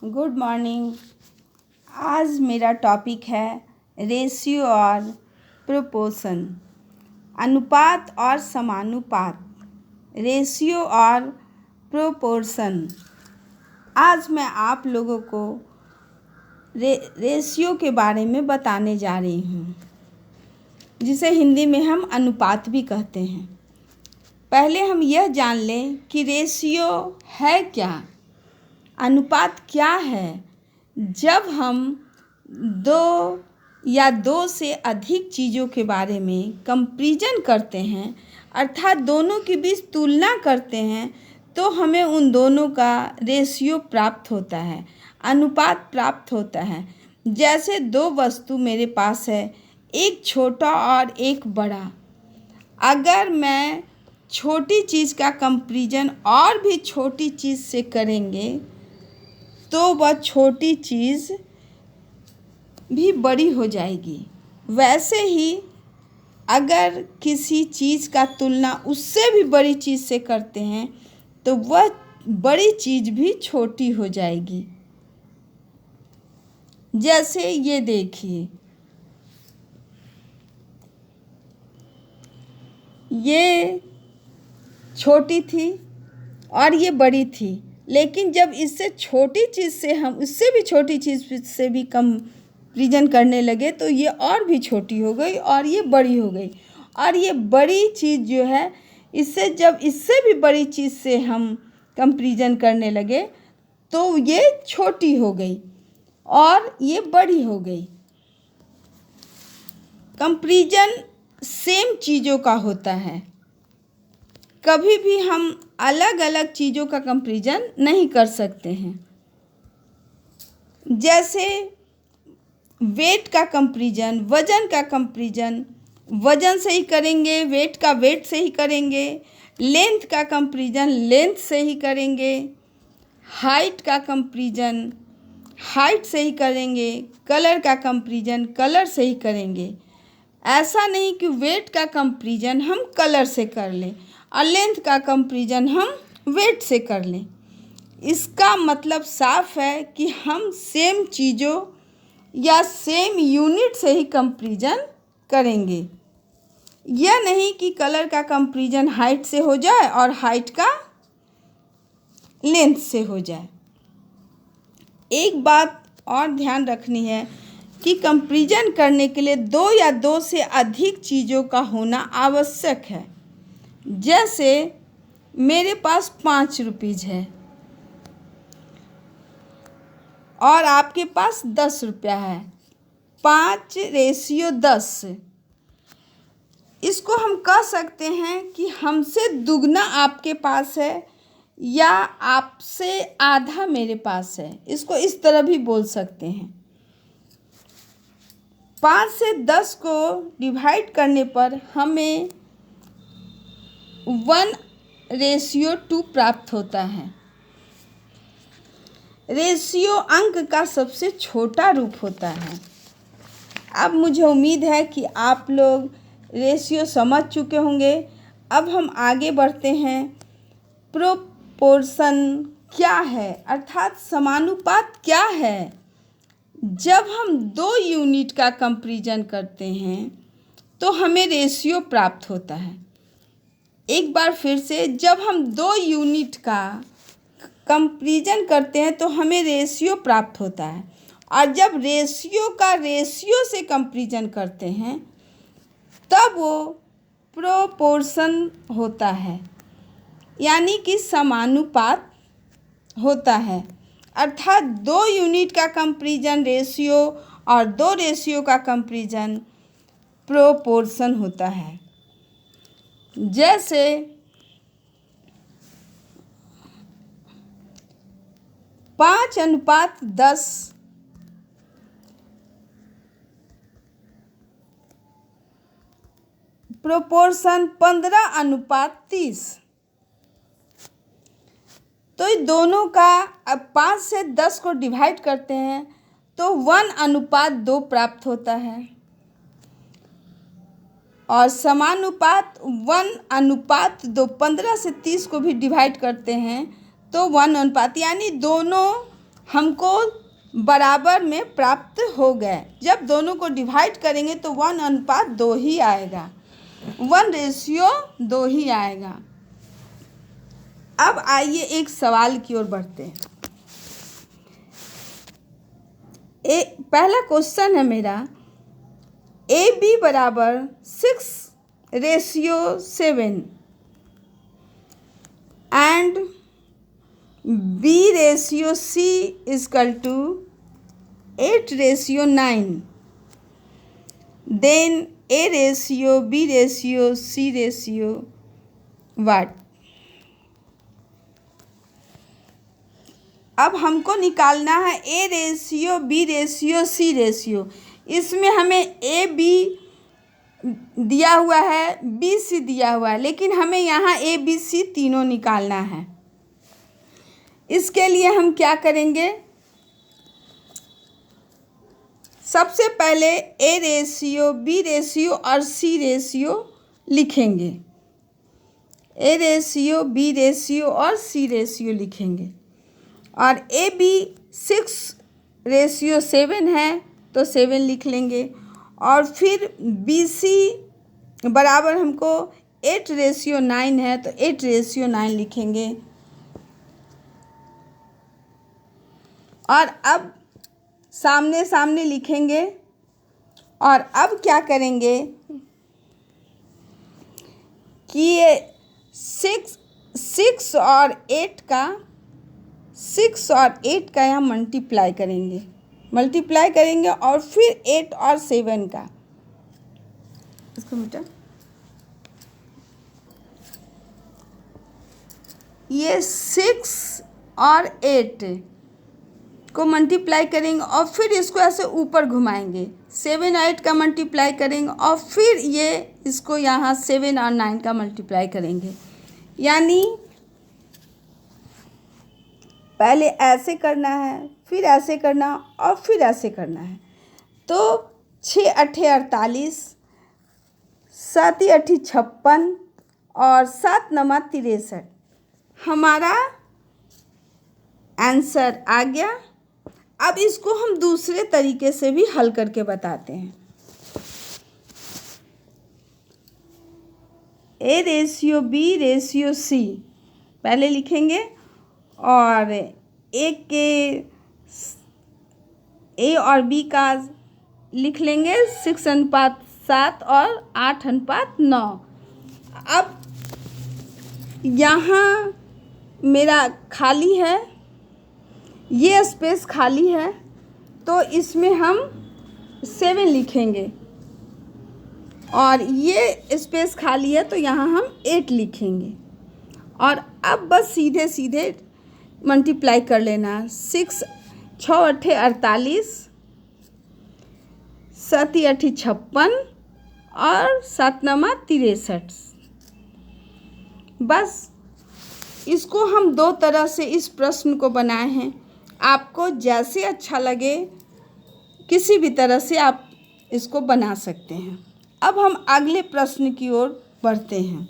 Good morning. आज मेरा topic है रेशियो और प्रोपोर्शन, अनुपात और समानुपात। रेशियो और प्रोपोर्शन। आज मैं आप लोगों को रेशियो के बारे में बताने जा रही हूँ, जिसे हिंदी में हम अनुपात भी कहते हैं। पहले हम यह जान लें कि रेशियो है क्या, अनुपात क्या है। जब हम दो या दो से अधिक चीज़ों के बारे में कंपैरिजन करते हैं, अर्थात दोनों के बीच तुलना करते हैं, तो हमें उन दोनों का रेशियो प्राप्त होता है, अनुपात प्राप्त होता है। जैसे दो वस्तु मेरे पास है, एक छोटा और एक बड़ा। अगर मैं छोटी चीज़ का कंपैरिजन और भी छोटी चीज़ से करेंगे तो वह छोटी चीज़ भी बड़ी हो जाएगी। वैसे ही अगर किसी चीज़ का तुलना उससे भी बड़ी चीज़ से करते हैं तो वह बड़ी चीज़ भी छोटी हो जाएगी। जैसे ये देखिए, ये छोटी थी और ये बड़ी थी, लेकिन जब इससे छोटी चीज़ से हम उससे भी छोटी चीज़ से भी कंपैरिजन करने लगे तो ये और भी छोटी हो गई और ये बड़ी हो गई। और ये बड़ी चीज़ जो है, जब इससे भी बड़ी चीज़ से हम कंपैरिजन करने लगे तो ये छोटी हो गई और ये बड़ी हो गई। कंपैरिजन सेम चीज़ों का होता है। कभी भी हम अलग अलग चीज़ों का कंपैरिजन नहीं कर सकते हैं। जैसे वेट का कंपैरिजन, वज़न का कंपैरिजन वज़न से ही करेंगे, वेट का वेट से ही करेंगे। लेंथ का कंपैरिजन लेंथ से ही करेंगे। हाइट का कंपैरिजन हाइट से ही करेंगे। कलर का कंपैरिजन कलर से ही करेंगे। ऐसा नहीं कि वेट का कंपैरिजन हम कलर से कर लें और लेंथ का कंपैरिजन हम वेट से कर लें। इसका मतलब साफ है कि हम सेम चीज़ों या सेम यूनिट से ही कंपैरिजन करेंगे। यह नहीं कि कलर का कंपैरिजन हाइट से हो जाए और हाइट का लेंथ से हो जाए। एक बात और ध्यान रखनी है कि कंपैरिजन करने के लिए दो या दो से अधिक चीज़ों का होना आवश्यक है। जैसे मेरे पास 5 रुपीज़ है और आपके पास 10 रुपया है। 5:10। इसको हम कह सकते हैं कि हमसे दुगना आपके पास है या आपसे आधा मेरे पास है। इसको इस तरह भी बोल सकते हैं। 5 से 10 को डिवाइड करने पर हमें 1:2 प्राप्त होता है। रेशियो अंक का सबसे छोटा रूप होता है। अब मुझे उम्मीद है कि आप लोग रेशियो समझ चुके होंगे। अब हम आगे बढ़ते हैं। प्रोपोर्शन क्या है, अर्थात समानुपात क्या है। जब हम दो यूनिट का कंपैरिजन करते हैं तो हमें रेशियो प्राप्त होता है। एक बार फिर से, जब हम दो यूनिट का कंपैरिजन करते हैं तो हमें रेशियो प्राप्त होता है। और जब रेशियो का रेशियो से कंपैरिजन करते हैं तब वो प्रोपोर्शन होता है, यानी कि समानुपात होता है। अर्थात दो यूनिट का कंपैरिजन रेशियो और दो रेशियो का कंपैरिजन प्रोपोर्शन होता है। जैसे 5:10 प्रोपोर्शन 15:30। तो ये दोनों का अब 5 से 10 को डिवाइड करते हैं तो 1:2 प्राप्त होता है। और समानुपात 1:2 15 से 30 को भी डिवाइड करते हैं तो 1 अनुपात, यानी दोनों हमको बराबर में प्राप्त हो गए। जब दोनों को डिवाइड करेंगे तो 1:2 ही आएगा, 1:2 ही आएगा। अब आइए एक सवाल की ओर बढ़ते हैं। पहला क्वेश्चन है मेरा, AB बराबर 6:7 and B/C equal to 8:9, then A/B/C what? अब हमको निकालना है A/B/C। इसमें हमें AB दिया हुआ है, BC दिया हुआ है, लेकिन हमें यहाँ ABC तीनों निकालना है। इसके लिए हम क्या करेंगे, सबसे पहले A/B और C लिखेंगे। A/B और C लिखेंगे। और AB 6:7 है तो 7 लिख लेंगे। और फिर BC बराबर हमको 8:9 है तो 8:9 लिखेंगे। और अब सामने सामने लिखेंगे। और अब क्या करेंगे कि ये 6 और 8 का यहाँ मल्टीप्लाई करेंगे और फिर 8 और 7 का, इसको मिटा, ये 6 और 8 को मल्टीप्लाई करेंगे और फिर इसको ऐसे ऊपर घुमाएंगे, 7 और 8 का मल्टीप्लाई करेंगे और फिर ये इसको यहाँ 7 और 9 का मल्टीप्लाई करेंगे। यानी पहले ऐसे करना है, फिर ऐसे करना और फिर ऐसे करना है। तो 6×8 = 48, 7×8 = 56 और 7×9 = 63 हमारा आंसर आ गया। अब इसको हम दूसरे तरीके से भी हल करके बताते हैं। A/B/C पहले लिखेंगे और एक के A और B का लिख लेंगे 6:7 और 8:9। अब यहाँ मेरा खाली है, ये स्पेस खाली है तो इसमें हम 7 लिखेंगे और ये स्पेस खाली है तो यहाँ हम 8 लिखेंगे। और अब बस सीधे सीधे मल्टीप्लाई कर लेना, 6 × 8 = 48, 7 × 8 = 56 और 7×9 = 63। बस इसको हम दो तरह से इस प्रश्न को बनाए हैं। आपको जैसे अच्छा लगे किसी भी तरह से आप इसको बना सकते हैं। अब हम अगले प्रश्न की ओर बढ़ते हैं।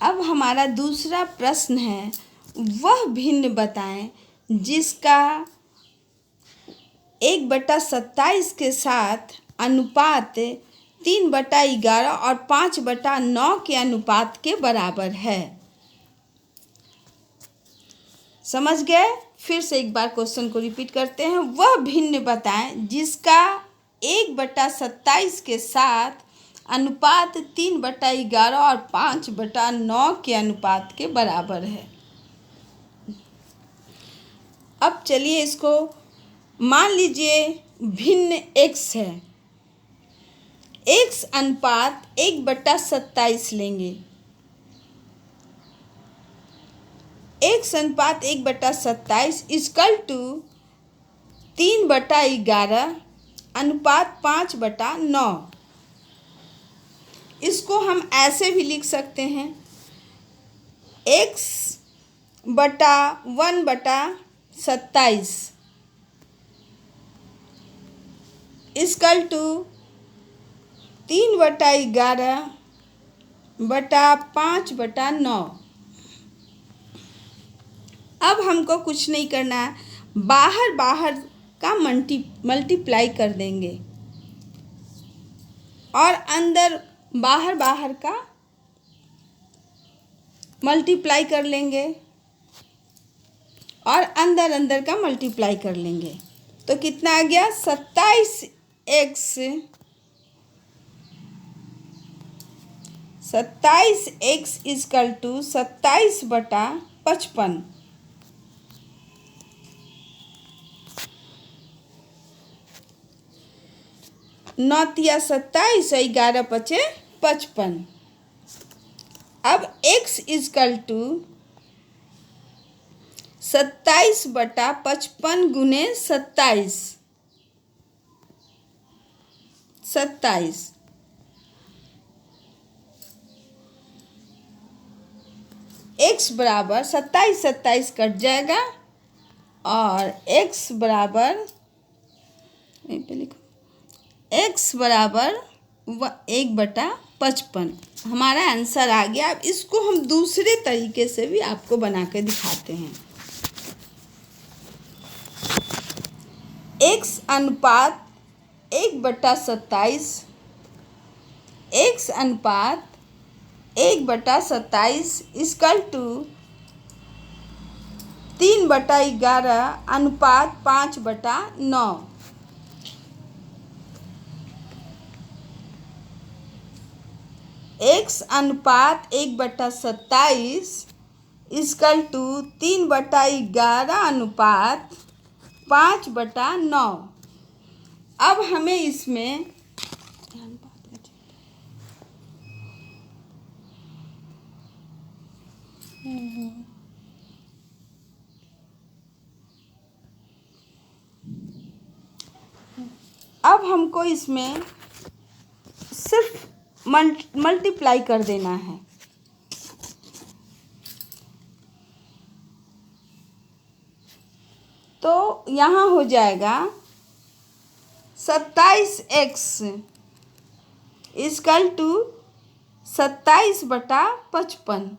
अब हमारा दूसरा प्रश्न है, वह भिन्न बताएं जिसका 1/27 के साथ अनुपात 3/11 और 5/9 के अनुपात के बराबर है। समझ गए? फिर से एक बार क्वेश्चन को रिपीट करते हैं। वह भिन्न बताएं जिसका 1/27 के साथ अनुपात 3/11 और 5/9 के अनुपात के बराबर है। अब चलिए इसको मान लीजिए भिन्न x है, x अनुपात 1/27 लेंगे। x अनुपात 1/27 इक्वल टू 3/11 अनुपात 5/9। इसको हम ऐसे भी लिख सकते हैं, x बटा 1/27 इक्वल टू 3/11 बटा 5/9। अब हमको कुछ नहीं करना है, बाहर बाहर का मल्टीप्लाई कर देंगे और अंदर बाहर बाहर का मल्टीप्लाई कर लेंगे और अंदर अंदर का मल्टीप्लाई कर लेंगे। तो कितना आ गया? 27x is equal to 27/55। 9 तिया 27 और 11 पचे 55। अब x इजकल टू 27/55 गुने 27। x बराबर 27 कट जाएगा और x बराबर 1/55 हमारा आंसर आ गया। अब इसको हम दूसरे तरीके से भी आपको बना के दिखाते हैं। x अनुपात 1/27, x अनुपात 1/27 इजकल टू 3/11 अनुपात 5/9। x अनुपात 1/27 इजकल टू 3/11 अनुपात 5/9। अब हमें इसमें अब हमको इसमें सिर्फ मल्टीप्लाई कर देना है। तो यहाँ हो जाएगा 27x इजकल टू 27/55।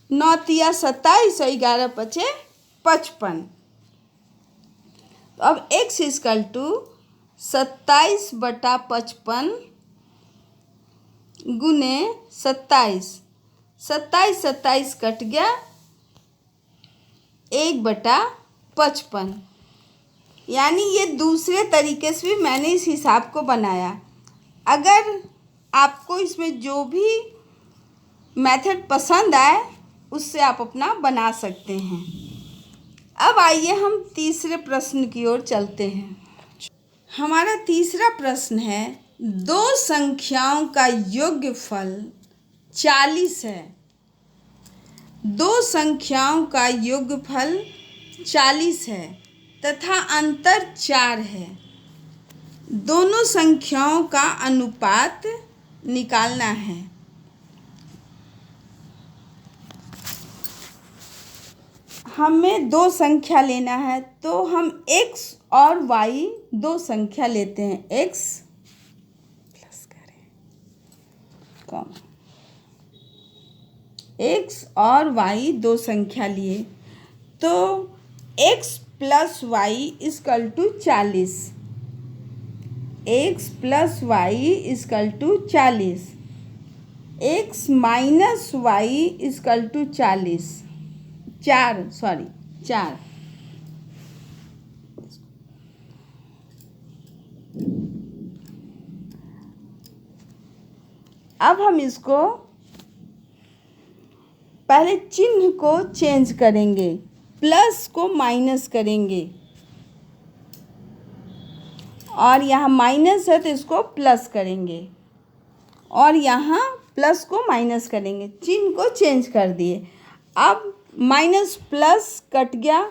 9 तिया 27 और 11 पचे 55। तो अब x इजकल टू 27/55 गुने 27। 27 कट गया, 1/55। यानी ये दूसरे तरीके से भी मैंने इस हिसाब को बनाया। अगर आपको इसमें जो भी मेथड पसंद आए उससे आप अपना बना सकते हैं। अब आइए हम तीसरे प्रश्न की ओर चलते हैं। हमारा तीसरा प्रश्न है, दो संख्याओं का योगफल 40 है। दो संख्याओं का योगफल 40 है तथा अंतर 4 है। दोनों संख्याओं का अनुपात निकालना है। हमें दो संख्या लेना है तो हम x और y दो संख्या लेते हैं। x प्लस करें कॉमा, x और y दो संख्या लिए तो x plus y equal to 40। x plus y equal to 40। x minus y equal to 40। 4। अब हम इसको पहले चिन्ह को चेंज करेंगे, प्लस को माइनस करेंगे और यहाँ माइनस है तो इसको प्लस करेंगे और यहाँ प्लस को माइनस करेंगे। चिन्ह को चेंज कर दिए। अब माइनस प्लस कट गया,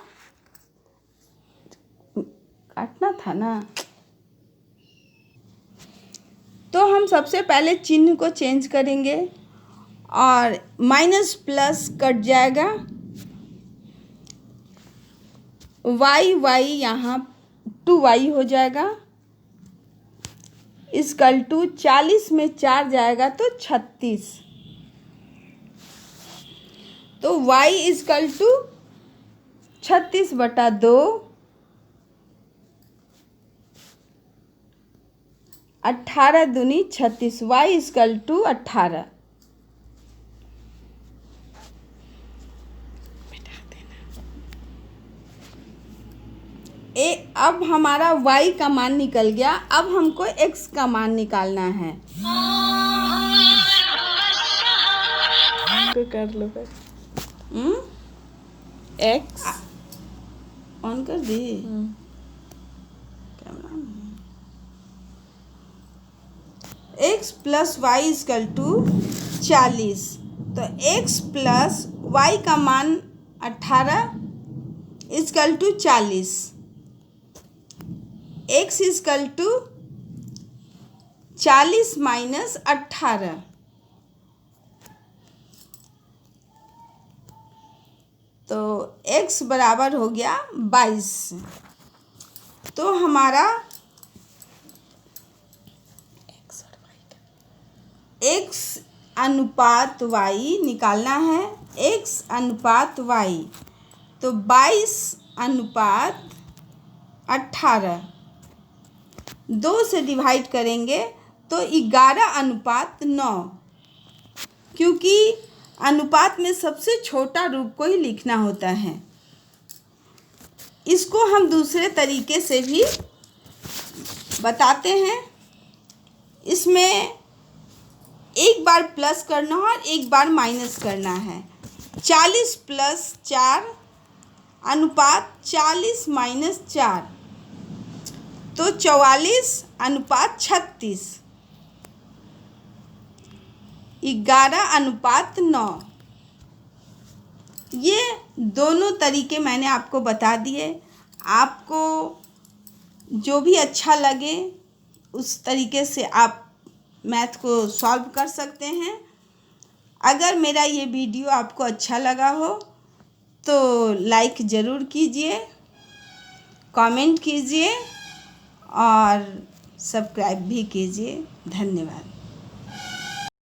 काटना था ना। तो हम सबसे पहले चिन्ह को चेंज करेंगे और माइनस प्लस कट जाएगा। y यहाँ 2y हो जाएगा इक्वल टू 40 में 4 जाएगा तो 36। तो y इक्वल टू 36/2 18 दूनी 36, y इक्वल टू 18। अब हमारा y का मान निकल गया। अब हमको x का मान निकालना है। तो कर लो फिर। x ऑन कर दी हम्म, कैमरा में। x plus y equal to 40। तो x प्लस वाई का मान 18 equal to 40। x equal to 40 minus 18। तो x बराबर हो गया 22। तो हमारा x अनुपात y निकालना है। x अनुपात y तो 22 अनुपात 18 2 से डिवाइड करेंगे तो 11 अनुपात 9, क्योंकि अनुपात में सबसे छोटा रूप को ही लिखना होता है। इसको हम दूसरे तरीके से भी बताते हैं। इसमें एक बार प्लस करना है और एक बार माइनस करना है। 40 प्लस 4 अनुपात 40 माइनस 4 तो 44 अनुपात 36। 11 अनुपात 9। ये दोनों तरीके मैंने आपको बता दिए। आपको जो भी अच्छा लगे उस तरीके से आप मैथ को सॉल्व कर सकते हैं। अगर मेरा ये वीडियो आपको अच्छा लगा हो तो लाइक ज़रूर कीजिए, कमेंट कीजिए और सब्सक्राइब भी कीजिए। धन्यवाद।